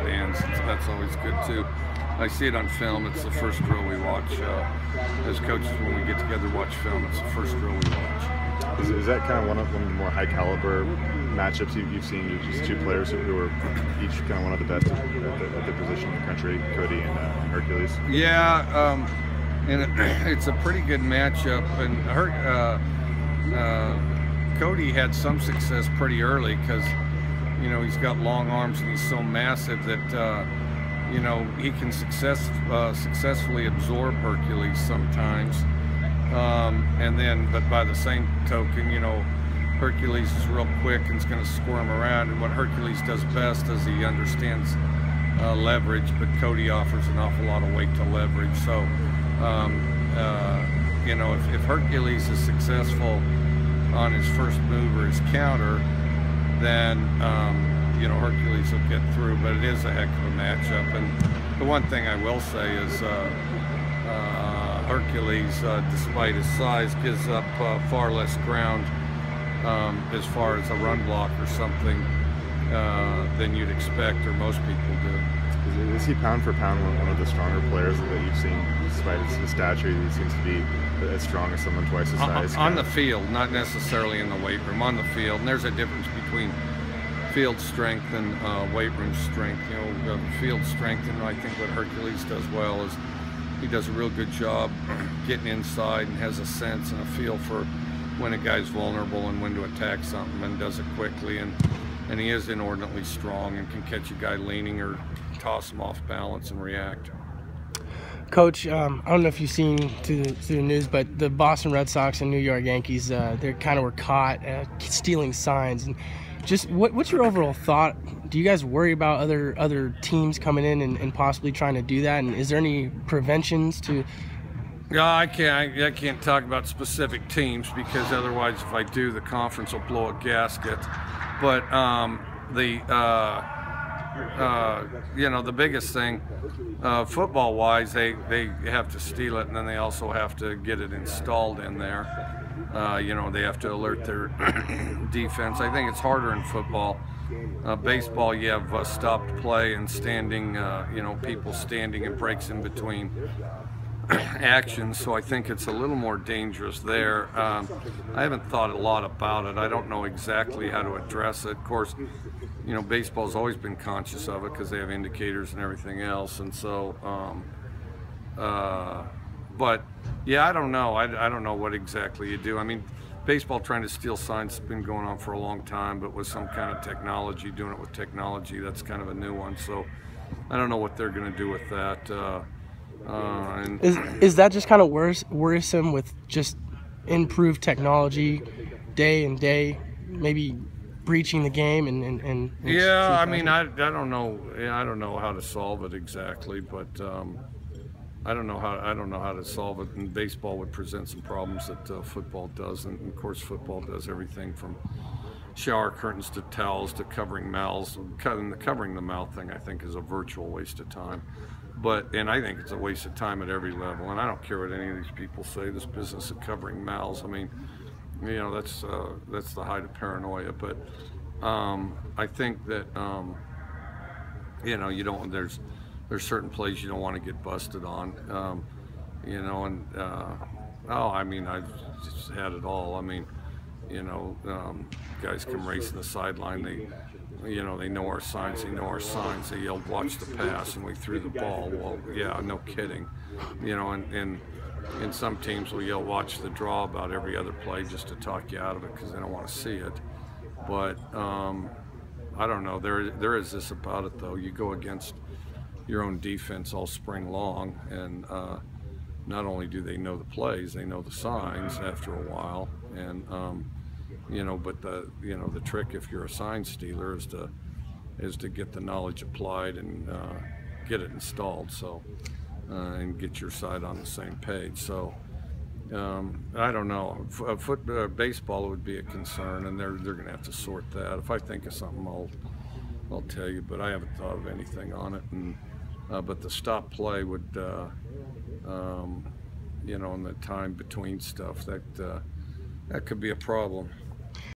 it ends. That's always good too. I see it on film. It's the first drill we watch as coaches when we get together to watch film. It's the first drill we watch. Is that kind of one of the more high caliber matchups you've seen? Just two players who are each kind of one of the best at the position in the country, Cody and Hercules. Yeah, and it's a pretty good matchup. And Cody had some success pretty early because, you know, he's got long arms and he's so massive that you know, he can successfully absorb Hercules sometimes. And then, but by the same token, you know, Hercules is real quick and is going to squirm around. And what Hercules does best is he understands leverage, but Cody offers an awful lot of weight to leverage. So, you know, if Hercules is successful on his first move or his counter, then you know, Hercules will get through, but it is a heck of a matchup. And the one thing I will say is Hercules, despite his size, gives up far less ground as far as a run block or something than you'd expect or most people do. Is he pound for pound one of the stronger players that you've seen? Despite his stature, he seems to be as strong as someone twice his size. On the field, not necessarily in the weight room. On the field, and there's a difference between field strength and weight room strength. You know, field strength, and I think what Hercules does well is he does a real good job getting inside and has a sense and a feel for when a guy's vulnerable and when to attack something, and does it quickly. And he is inordinately strong and can catch a guy leaning or toss him off balance and react. Coach, I don't know if you've seen through the news, but the Boston Red Sox and New York Yankees, they kind of were caught stealing signs. And just what's your overall thought? Do you guys worry about other teams coming in and possibly trying to do that? And is there any preventions to? Yeah, I can't talk about specific teams because otherwise, if I do, the conference will blow a gasket. But you know, the biggest thing, football-wise, they have to steal it, and then they also have to get it installed in there. You know, they have to alert their defense. I think it's harder in football. Baseball, you have stopped play and standing, you know, people standing and breaks in between actions, so I think it's a little more dangerous there. I haven't thought a lot about it. I don't know exactly how to address it. Of course, you know, baseball's always been conscious of it because they have indicators and everything else, and so but yeah, I don't know. I don't know what exactly you do. I mean, baseball trying to steal signs has been going on for a long time, but with some kind of technology, doing it with technology, that's kind of a new one. So I don't know what they're going to do with that. Is that just kind of worrisome with just improved technology day and day, maybe breaching the game and yeah, I mean, I don't know. I don't know how to solve it exactly, but I don't know how to solve it. And baseball would present some problems that football doesn't. And of course, football does everything from shower curtains to towels to covering mouths. Covering the mouth thing, I think, is a virtual waste of time. And I think it's a waste of time at every level. And I don't care what any of these people say. This business of covering mouths, I mean, you know, that's the height of paranoia. But I think that you know, you don't. There's certain plays you don't want to get busted on. You know, and I mean, I've just had it all. I mean, you know, guys come racing the sideline. You know, they know our signs. They yelled, "Watch the pass," and we threw the ball. Well, yeah, no kidding. You know, and some teams will yell, "Watch the draw" about every other play just to talk you out of it because they don't want to see it. But I don't know. There is this about it though. You go against your own defense all spring long, and not only do they know the plays, they know the signs after a while, and you know, but the trick if you're a sign stealer is to get the knowledge applied and get it installed, so and get your side on the same page. So I don't know. Baseball would be a concern, and they're going to have to sort that. If I think of something, I'll tell you, but I haven't thought of anything on it. And but the stop play would, you know, in the time between stuff, that could be a problem.